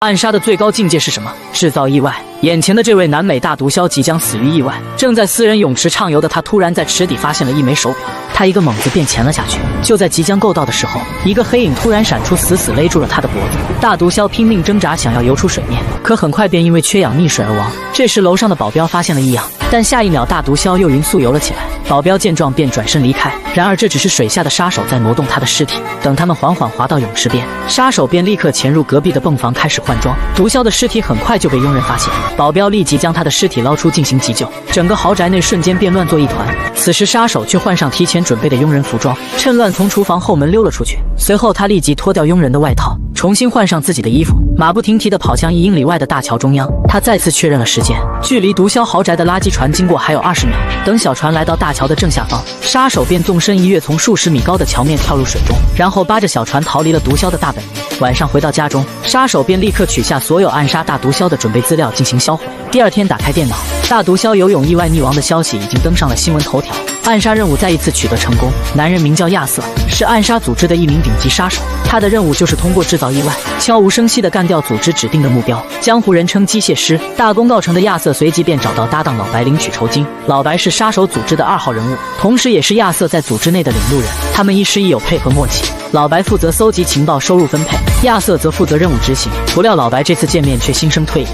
暗杀的最高境界是什么？制造意外。眼前的这位南美大毒枭即将死于意外，正在私人泳池畅游的他，突然在池底发现了一枚手表，他一个猛子便潜了下去。就在即将够到的时候，一个黑影突然闪出，死死勒住了他的脖子。大毒枭拼命挣扎，想要游出水面，可很快便因为缺氧溺水而亡。这时楼上的保镖发现了异样，但下一秒大毒枭又匀速游了起来。保镖见状便转身离开，然而这只是水下的杀手在挪动他的尸体。等他们缓缓滑到泳池边，杀手便立刻潜入隔壁的泵房开始换装。毒枭的尸体很快就被佣人发现，保镖立即将他的尸体捞出进行急救，整个豪宅内瞬间便乱作一团。此时杀手却换上提前准备的佣人服装，趁乱从厨房后门溜了出去。随后他立即脱掉佣人的外套，重新换上自己的衣服，马不停蹄地跑向1英里外的大桥中央。他再次确认了时间，距离毒枭豪宅的垃圾船经过还有20秒。等小船来到大桥的正下方，杀手便纵身一跃，从数十米高的桥面跳入水中，然后扒着小船逃离了毒枭的大本营。晚上回到家中，杀手便立刻取下所有暗杀大毒枭的准备资料进行销毁。第二天打开电脑，大毒枭游泳意外溺亡的消息已经登上了新闻头条，暗杀任务再一次取得成功。男人名叫亚瑟，是暗杀组织的一名顶级杀手，他的任务就是通过制造意外，悄无声息地干掉组织指定的目标，江湖人称机械师。大功告成的亚瑟随即便找到搭档老白领取酬金。老白是杀手组织的2号人物，同时也是亚瑟在组织内的领路人，他们亦师亦友，配合默契。老白负责搜集情报收入分配，亚瑟则负责任务执行。不料老白这次见面却心生退意，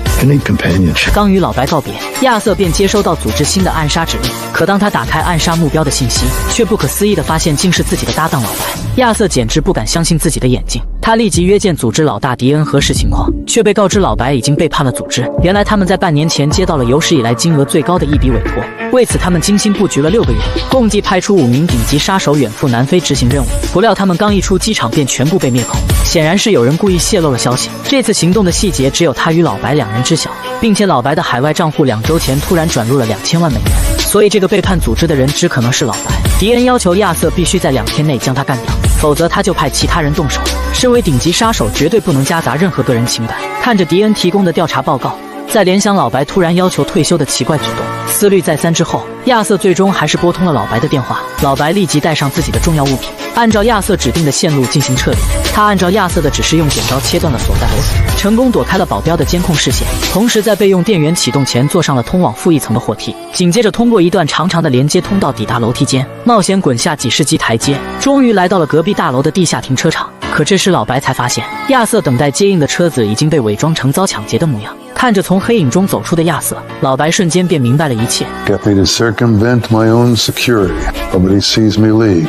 刚与老白告别，亚瑟便接收到组织新的暗杀指令。可当他打开暗杀目标的信息，却不可思议地发现竟是自己的搭档老白。亚瑟简直不敢相信自己的眼睛，他立即约见组织老大迪恩核实情况，却被告知老白已经背叛了组织。原来他们在半年前接到了有史以来金额最高的一笔委托，为此他们精心布局了6个月，共计派出5名顶级杀手远赴南非执行任务。不料他们刚一出机场便全部被灭口，显然是有人故意泄露了消息。这次行动的细节只有他与老白2人知晓，并且老白的海外账户2周前突然转入了2000万美元，所以这个背叛组织的人只可能是老白。迪恩要求亚瑟必须在2天内将他干掉，否则他就派其他人动手。身为顶级杀手，绝对不能夹杂任何个人情感。看着迪恩提供的调查报告，再联想老白突然要求退休的奇怪举动，思虑再三之后，亚瑟最终还是拨通了老白的电话。老白立即带上自己的重要物品，按照亚瑟指定的线路进行撤离。他按照亚瑟的指示，用剪刀切断了锁带，成功躲开了保镖的监控视线，同时在备用电源启动前坐上了通往负1层的货梯，紧接着通过一段长长的连接通道抵达楼梯间，冒险滚下几十级台阶，终于来到了隔壁大楼的地下停车场。可这时老白才发现，亚瑟等待接应的车子已经被伪装成遭抢劫的模样。看着从黑影中走出的亚瑟，老白瞬间便明白了一切。Get me to circumvent my own security. Nobody sees me leave.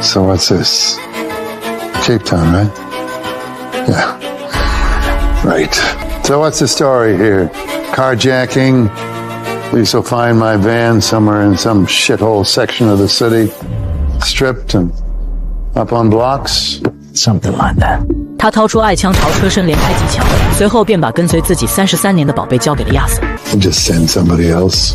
So what's this? Cape Town, right? Yeah. Right. So what's the story here? Carjacking? Police will find my van somewhere in some shithole section of the city, stripped and up on blocks? Something like that. 他掏出爱枪朝车身连开几枪，随后便把跟随自己33年的宝贝交给了亚瑟。Just send somebody else.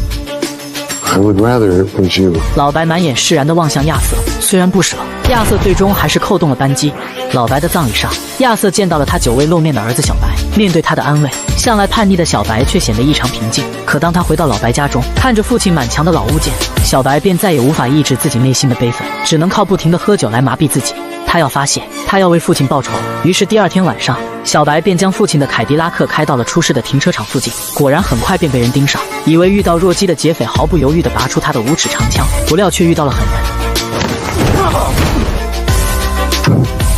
I would rather it was you. 老白满眼释然地望向亚瑟，虽然不舍，亚瑟最终还是扣动了扳机。老白的葬礼上，亚瑟见到了他久未露面的儿子小白，面对他的安慰，向来叛逆的小白却显得异常平静。可当他回到老白家中，看着父亲满墙的老物件，小白便再也无法抑制自己内心的悲愤，只能靠不停的喝酒来麻痹自己。他要发泄，他要为父亲报仇。于是第2天晚上，小白便将父亲的凯迪拉克开到了出事的停车场附近，果然很快便被人盯上。以为遇到弱鸡的劫匪毫不犹豫地拔出他的无齿长枪，不料却遇到了狠人。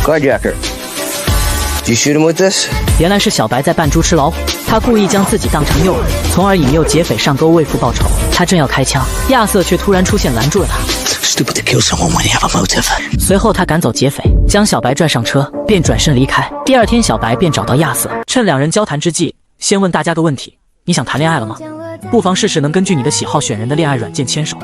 Carjacker. Did you shoot him with this? 原来是小白在扮猪吃老虎，他故意将自己当成诱饵，从而引诱劫匪上钩为父报仇。他正要开枪，亚瑟却突然出现拦住了他。Stupid to kill someone when you have a motive. 随后他赶走劫匪，将小白拽上车，便转身离开。第2天，小白便找到亚瑟，趁2人交谈之际，先问大家个问题：你想谈恋爱了吗？不妨试试能根据你的喜好选人的恋爱软件牵手。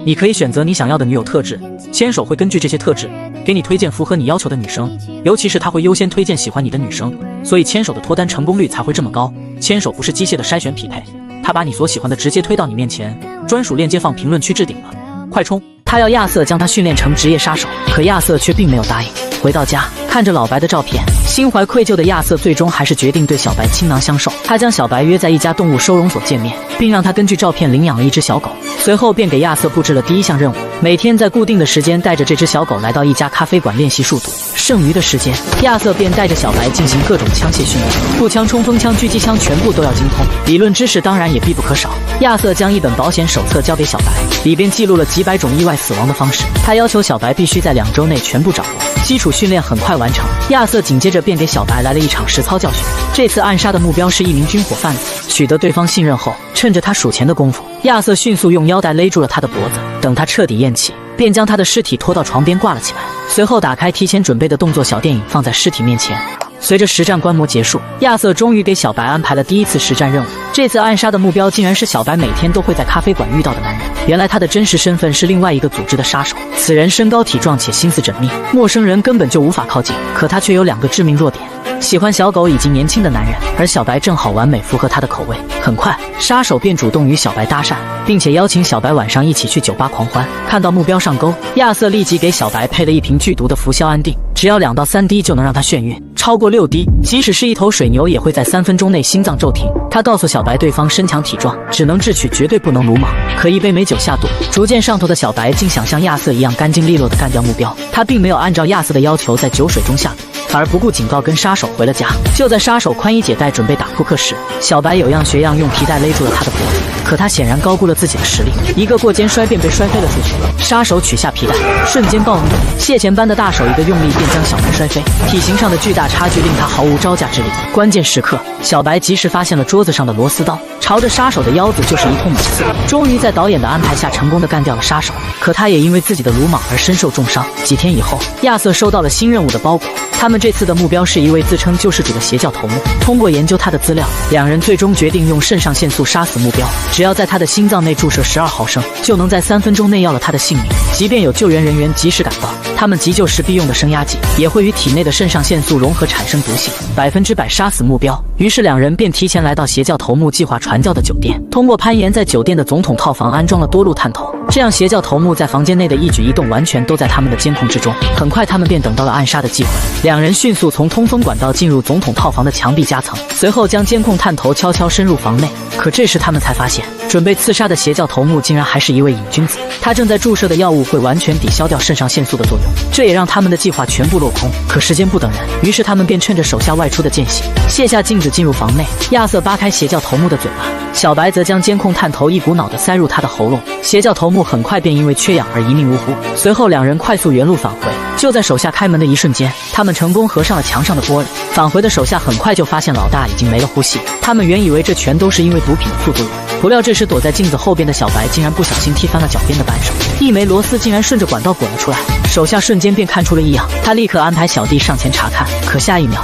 你可以选择你想要的女友特质，牵手会根据这些特质给你推荐符合你要求的女生，尤其是他会优先推荐喜欢你的女生，所以牵手的脱单成功率才会这么高。牵手不是机械的筛选匹配，他把你所喜欢的直接推到你面前，专属链接放评论区置顶了，快冲！他要亚瑟将他训练成职业杀手，可亚瑟却并没有答应。回到家，看着老白的照片，心怀愧疚的亚瑟最终还是决定对小白倾囊相授。他将小白约在一家动物收容所见面，并让他根据照片领养了一只小狗。随后便给亚瑟布置了第一项任务，每天在固定的时间带着这只小狗来到一家咖啡馆练习数独。剩余的时间，亚瑟便带着小白进行各种枪械训练，步枪、冲锋枪、狙击枪全部都要精通，理论知识当然也必不可少。亚瑟将一本保险手册交给小白，里边记录了几百种意外死亡的方式，他要求小白必须在2周内全部掌握。基础训练很快完成，亚瑟紧接着便给小白来了一场实操教训。这次暗杀的目标是一名军火贩子，取得对方信任后，趁着他数钱的功夫，亚瑟迅速用腰带勒住了他的脖子，等他彻底咽气，便将他的尸体拖到床边挂了起来，随后打开提前准备的动作小电影放在尸体面前。随着实战观摩结束，亚瑟终于给小白安排了第一次实战任务。这次暗杀的目标竟然是小白每天都会在咖啡馆遇到的男人。原来他的真实身份是另外一个组织的杀手，此人身高体壮且心思缜密，陌生人根本就无法靠近。可他却有2个致命弱点：喜欢小狗以及年轻的男人，而小白正好完美符合他的口味。很快，杀手便主动与小白搭讪，并且邀请小白晚上一起去酒吧狂欢。看到目标上钩，亚瑟立即给小白配了一瓶剧毒的氟硝安定，只要2到3滴就能让他眩晕，超过6滴，即使是一头水牛也会在3分钟内心脏骤停。他告诉小白，对方身强体壮，只能智取，绝对不能鲁莽。可一杯美酒下肚，逐渐上头的小白竟想像亚瑟一样干净利落地干掉目标。他并没有按照亚瑟的要求在酒水中下毒，反而不顾警告跟杀手回了家。就在杀手宽衣解带准备打扑克时，小白有样学样用皮带勒住了他的脖子，可他显然高估了自己的实力，一个过肩摔便被摔飞了出去。杀手取下皮带，瞬间暴怒，蟹钳般的大手一个用力便将小白摔飞，体型上的巨大差距令他毫无招架之力。关键时刻，小白及时发现了桌子上的螺丝刀，朝着杀手的腰子就是一通猛刺，终于在导演的安排下成功的干掉了杀手。可他也因为自己的鲁莽而身受重伤。几天以后，亚瑟收到了新任务的包裹，他们这次的目标是一位自称救世主的邪教头目。通过研究他的资料，两人最终决定用肾上腺素杀死目标，只要在他的心脏内注射12毫升，就能在3分钟内要了他的性命。即便有救援人员及时赶到，他们急救时必用的升压剂也会与体内的肾上腺素融合产生毒性，100%杀死目标。于是两人便提前来到邪教头目计划传教的酒店，通过攀岩在酒店的总统套房安装了多路探头，这样邪教头目在房间内的一举一动完全都在他们的监控之中。很快他们便等到了暗杀的机会，两人迅速从通风管道进入总统套房的墙壁夹层，随后将监控探头悄悄深入房内。可这时他们才发现，准备刺杀的邪教头目竟然还是一位瘾君子，他正在注射的药物会完全抵消掉肾上腺素的作用，这也让他们的计划全部落空。可时间不等人，于是他们便趁着手下外出的间隙，卸下镜子进入房内。亚瑟扒开邪教头目的嘴巴，小白则将监控探头一股脑地塞入他的喉咙。邪教头目很快便因为缺氧而一命呜呼。随后两人快速原路返回，就在手下开门的一瞬间，他们成功合上了墙上的玻璃。返回的手下很快就发现老大已经没了呼吸，他们原以为这全都是因为毒品的副作用，不料这时躲在镜子后边的小白竟然不小心踢翻了脚边的扳手，一枚螺丝竟然顺着管道滚了出来。手下瞬间便看出了异样，他立刻安排小弟上前查看，可下一秒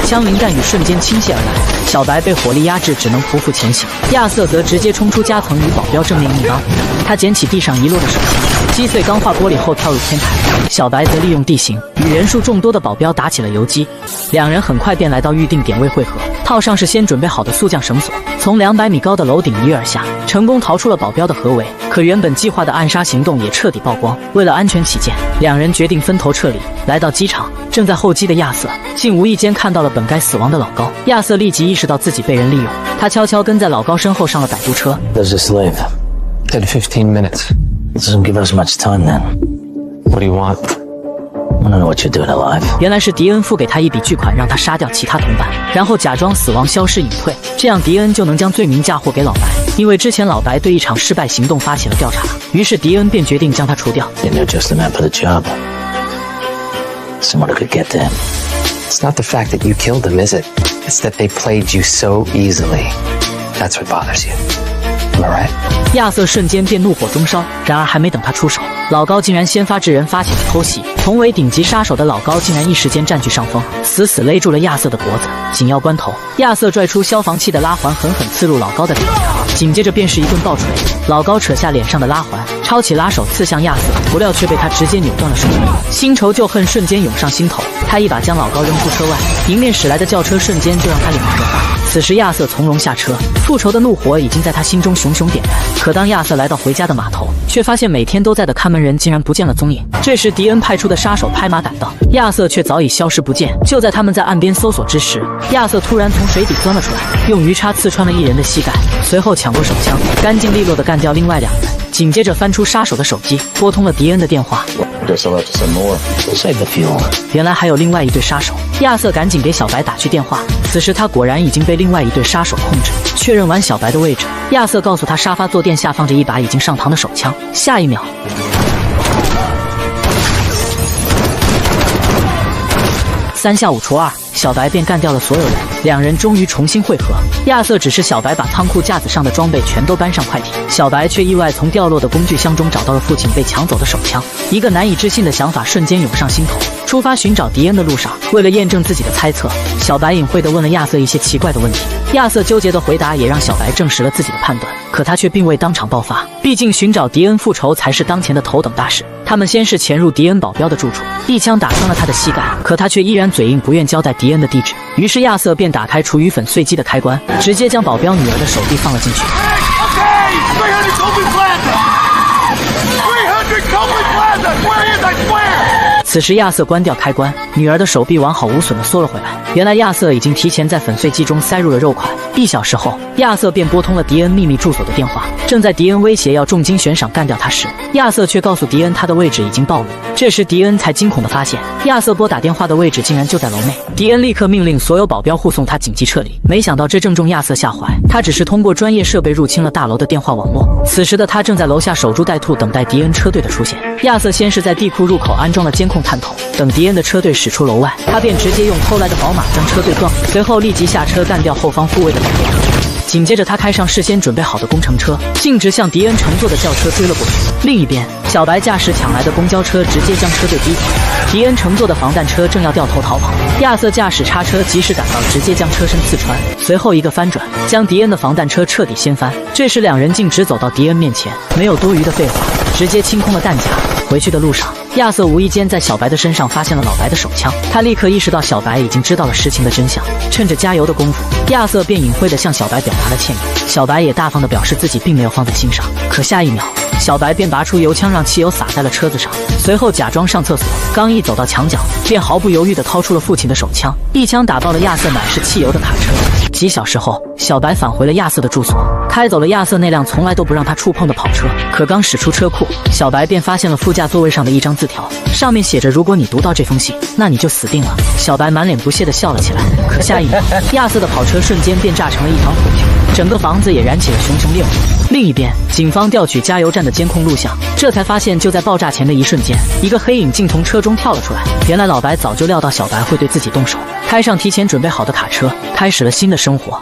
枪林弹雨瞬间倾泻而来，小白被火力压制，只能匍匐前行。亚瑟则直接冲出夹层与保镖正面硬刚，他捡起地上遗落的手机，击碎钢化玻璃后跳入天台。小白则利用地形与人数众多的保镖打起了游击，两人很快便来到预定点位汇合，套上事先准备好的速降绳索，从200米高的楼顶一跃而下，成功逃出了保镖的合围。可原本计划的暗杀行动也彻底曝光，为了安全起见，两人决定分头撤离。来到机场，正在候机的亚瑟竟无意间看到了本该死亡的老高，亚瑟立即意识到自己被人利用，他悄悄跟在老高身后上了摆渡车。 Does this live? 10 to 15 minutes. Doesn't give us much time then. What do you want? I don't know what you're doing alive. 原来是迪恩付给他一笔巨款，让他杀掉其他同伴，然后假装死亡消失隐退，这样迪恩就能将罪名嫁祸给老白。因为之前老白对一场失败行动发起了调查，于是迪恩便决定将他除掉。 You know just the man for the job. Someone who could get them. It's not the fact that you killed them, is it? It's that they played you so easily. That's what bothers you. Am I right? 亚瑟瞬间便怒火中烧，然而还没等他出手，老高竟然先发制人发起了偷袭。同为顶级杀手的老高竟然一时间占据上风，死死勒住了亚瑟的脖子。紧要关头，亚瑟拽出消防器的拉环狠狠刺入老高的脸上，紧接着便是一顿暴锤。老高扯下脸上的拉环，抄起拉手刺向亚瑟，不料却被他直接扭断了手臂。新仇旧恨瞬间涌上心头，他一把将老高扔出车外，迎面驶来的轿车瞬间就让他脸红了。此时亚瑟从容下车，复仇的怒火已经在他心中熊熊点燃。可当亚瑟来到回家的码头，却发现每天都在的看门人竟然不见了踪影。这时迪恩派出的杀手拍马赶到，亚瑟却早已消失不见。就在他们在岸边搜索之时，亚瑟突然从水底钻了出来，用鱼叉刺穿了一人的膝盖，随后抢过手枪，干净利落地干掉另外2人。紧接着翻出杀手的手机，拨通了迪恩的电话。Guess I'll have to send more. Save the fuel. 原来还有另外一队杀手，亚瑟赶紧给小白打去电话。此时他果然已经被另外一队杀手控制。确认完小白的位置，亚瑟告诉他沙发坐垫下放着一把已经上膛的手枪。下一秒，3下5除2，小白便干掉了所有人。2人终于重新会合。亚瑟指示小白把仓库架子上的装备全都搬上快艇，小白却意外从掉落的工具箱中找到了父亲被抢走的手枪。一个难以置信的想法瞬间涌上心头。出发寻找迪恩的路上，为了验证自己的猜测，小白隐晦地问了亚瑟一些奇怪的问题。亚瑟纠结的回答也让小白证实了自己的判断，可他却并未当场爆发，毕竟寻找迪恩复仇才是当前的头等大事。他们先是潜入迪恩保镖的住处，一枪打穿了他的膝盖，可他却依然嘴硬不愿交代迪恩的地址。于是亚瑟便打开厨余粉碎机的开关，直接将保镖女儿的手臂放了进去。此时亚瑟关掉开关，女儿的手臂完好无损地缩了回来。原来亚瑟已经提前在粉碎机中塞入了肉块。1小时后，亚瑟便拨通了迪恩秘密住所的电话。正在迪恩威胁要重金悬赏干掉他时，亚瑟却告诉迪恩他的位置已经暴露。这时迪恩才惊恐地发现，亚瑟拨打电话的位置竟然就在楼内。迪恩立刻命令所有保镖护送他紧急撤离。没想到这正中亚瑟下怀，他只是通过专业设备入侵了大楼的电话网络。此时的他正在楼下守株待兔，等待迪恩车队的出现。亚瑟先是在地库入口安装了监控探头，等迪恩的车队驶出楼外，他便直接用偷来的宝马将车队撞，随后立即下车干掉后方护卫的保镖。紧接着他开上事先准备好的工程车，径直向迪恩乘坐的轿车追了过去。另一边，小白驾驶抢来的公交车直接将车队逼走，迪恩乘坐的防弹车正要掉头逃跑，亚瑟驾驶叉车及时赶到，直接将车身刺穿，随后一个翻转，将迪恩的防弹车彻底掀翻。这时2人竟直走到迪恩面前，没有多余的废话，直接清空了弹夹。回去的路上，亚瑟无意间在小白的身上发现了老白的手枪，他立刻意识到小白已经知道了实情的真相。趁着加油的功夫，亚瑟便隐晦地向小白表达了歉意，小白也大方地表示自己并没有放在心上。可下一秒，小白便拔出油枪，让汽油洒在了车子上，随后假装上厕所，刚一走到墙角，便毫不犹豫地掏出了父亲的手枪，一枪打爆了亚瑟满是汽油的卡车。几小时后，小白返回了亚瑟的住所，开走了亚瑟那辆从来都不让他触碰的跑车。可刚驶出车库，小白便发现了副驾座位上的一张字条，上面写着：“如果你读到这封信，那你就死定了。”小白满脸不屑地笑了起来。可下一秒，亚瑟的跑车瞬间便炸成了一团火球，整个房子也燃起了熊熊烈火。另一边，警方调取加油站的监控录像，这才发现就在爆炸前的一瞬间，一个黑影竟从车中跳了出来。原来老白早就料到小白会对自己动手，开上提前准备好的卡车，开始了新的生活。